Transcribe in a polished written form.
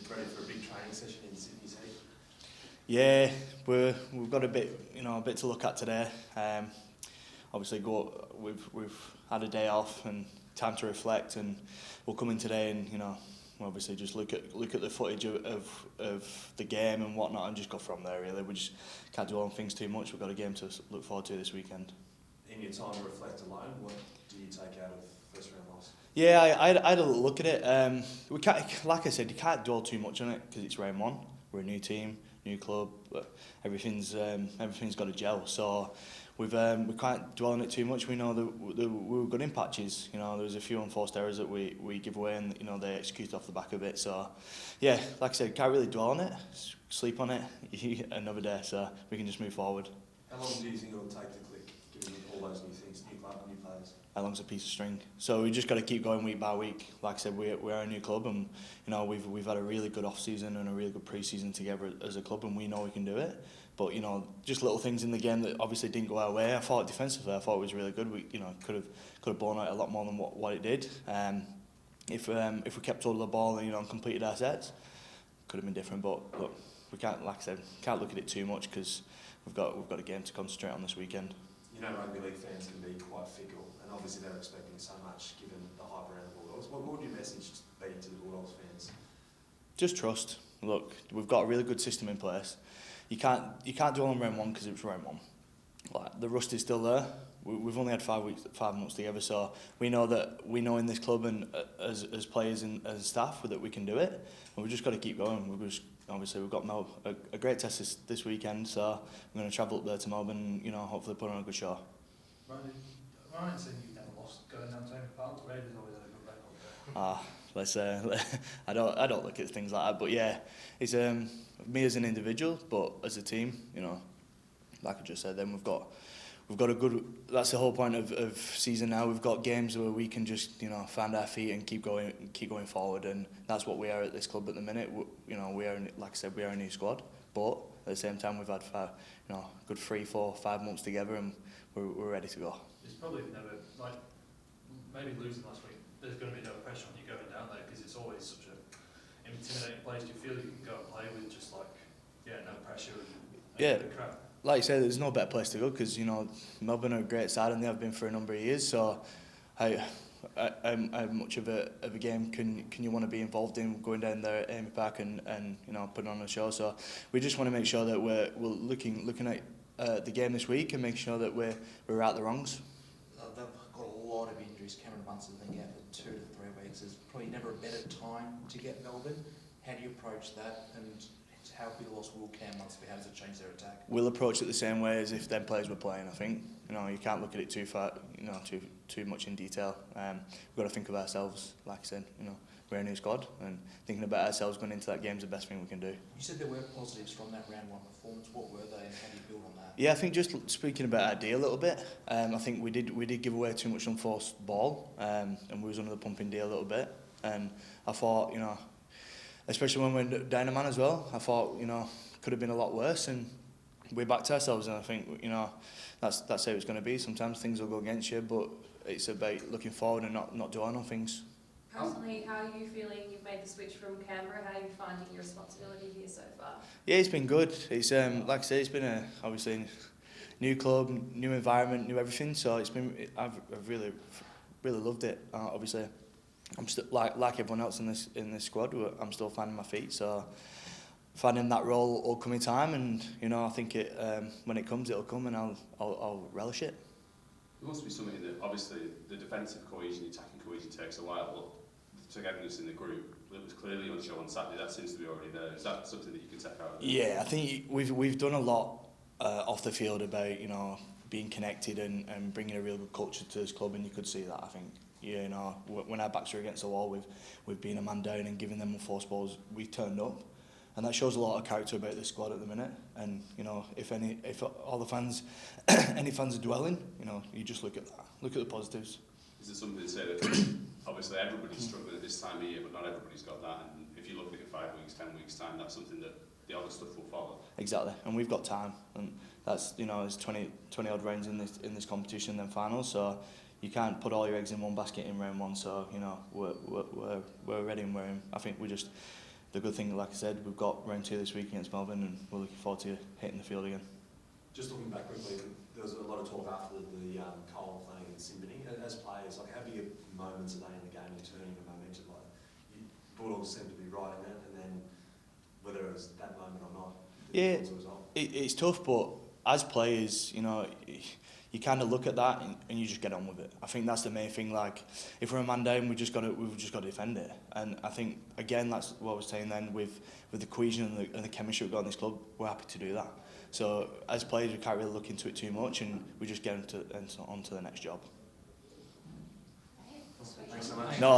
ready for a big training session in Sydney City? Yeah, we've got a bit to look at today. Obviously, we've had a day off and time to reflect, and we'll come in today and obviously just look at the footage of the game and whatnot, and just go from there. Really, we just can't do all things too much. We've got a game to look forward to this weekend. In your time to reflect alone, what do you take out of first round loss? Yeah, I had a look at it. We can't, like I said, you can't dwell too much on it because it's round one. We're a new team, new club, but everything's got to gel. So we can't dwell on it too much. We know that we were good in patches. There was a few unforced errors that we give away, and they executed off the back of it. So yeah, like I said, can't really dwell on it. Sleep on it another day, so we can just move forward. How long do you think it'll take to click, given all those new things, new club, new players? How long's a piece of string? So we just got to keep going week by week. Like I said, we are a new club, and we've had a really good off season and a really good pre-season together as a club, and we know we can do it. But just little things in the game that obviously didn't go our way. I thought defensively, it was really good. We could have blown out a lot more than what it did. If we kept hold of the ball and completed our sets, could have been different. But look, we can't, like I said, can't look at it too much because we've got a game to concentrate on this weekend. Rugby league fans can be quite fickle, and obviously they're expecting so much given the hype around the Bulldogs. What would your message be to the Bulldogs fans? Just trust. Look, we've got a really good system in place. You can't dwell on round one because it was round one. Like, the rust is still there. We've only had 5 months together, so we know in this club and as players and as staff that we can do it. And we've just got to keep going. Obviously we've got a great test this weekend, so we're going to travel up there to Melbourne and hopefully put on a good show. Ryan said you've never lost going down to Park. Raiders always had a good record there. I don't look at things like that, but yeah, it's me as an individual, but as a team, like I just said, then we've got a good. That's the whole point of season now. We've got games where we can just find our feet and keep going forward, and that's what we are at this club at the minute. We are, like I said, we are a new squad, but at the same time we've had good 3, 4, 5 months together, and we're ready to go. It's probably never maybe losing last week. There's going to be no pressure on you going down there because it's always such an intimidating place. Do you feel you can go and play with just no pressure and crap? Like you said, there's no better place to go because Melbourne are a great side and they have been for a number of years. So, how much of a game can you want to be involved in going down there at Amy Park and putting on a show? So we just want to make sure that we're looking at the game this week and make sure that we're out the wrongs. They've got a lot of injuries. Cameron Bunce has been out for 2 to 3 weeks. There's probably never a better time to get Melbourne. How do you approach that, and how big a loss will Cam once be? How does it change their attack? We'll approach it the same way as if them players were playing. I think you can't look at it too far, too much in detail. We've got to think of ourselves. Like I said, we're a new squad, and thinking about ourselves going into that game is the best thing we can do. You said there were positives from that round one performance. What were they, and how do you build on that? Yeah, I think just speaking about our D a little bit, I think we did give away too much unforced ball, and we was under the pumping D a little bit, and I thought especially when we're down a man as well, I thought could have been a lot worse, and we backed ourselves, and I think that's how it's going to be. Sometimes things will go against you, but it's about looking forward and not dwelling on things. Personally, how are you feeling? You've made the switch from Canberra. How are you finding your responsibility here so far? Yeah, it's been good. It's like I say, it's been obviously a new club, new environment, new everything. So I've really loved it. Obviously, I'm still like everyone else in this squad. I'm still finding my feet. So finding that role will come in time, and I think when it comes, it'll come, and I'll relish it. There must be something that obviously the defensive cohesion, attacking cohesion takes a while, but the togetherness in the group that was clearly on show on Saturday, that seems to be already there. Is that something that you can take out of it? Yeah, I think we've done a lot off the field about being connected and bringing a real good culture to this club, and you could see that. I think when our backs are against the wall, we've been a man down and giving them force balls, we turned up. And that shows a lot of character about this squad at the minute. And if all the fans, any fans are dwelling, you just look at that. Look at the positives. Is there something to say that obviously everybody's struggling at this time of year, but not everybody's got that? And if you look at it in 5 weeks, 10 weeks time, that's something that the other stuff will follow. Exactly, and we've got time, and that's there's 20 odd rounds in this competition, then finals. So you can't put all your eggs in one basket in round one. So we're ready and we're in. I think we just the good thing, like I said, we've got round 2 this week against Melbourne, and we're looking forward to hitting the field again. Just looking back quickly, there was a lot of talk after the Cole playing in Symphony. As players, like how big moments are they in the game in turning the momentum? Like Bulldogs seem to be right in it, and then whether it was that moment or not, Yeah, as a result. It's tough, but as players, you know, you kind of look at that and you just get on with it. I think that's the main thing. Like, if we're a man down, we've just got to defend it. And I think again, that's what I was saying then with the cohesion and the chemistry we've got in this club. We're happy to do that. So as players, we can't really look into it too much, and we just get on to the next job. Thanks so much. No.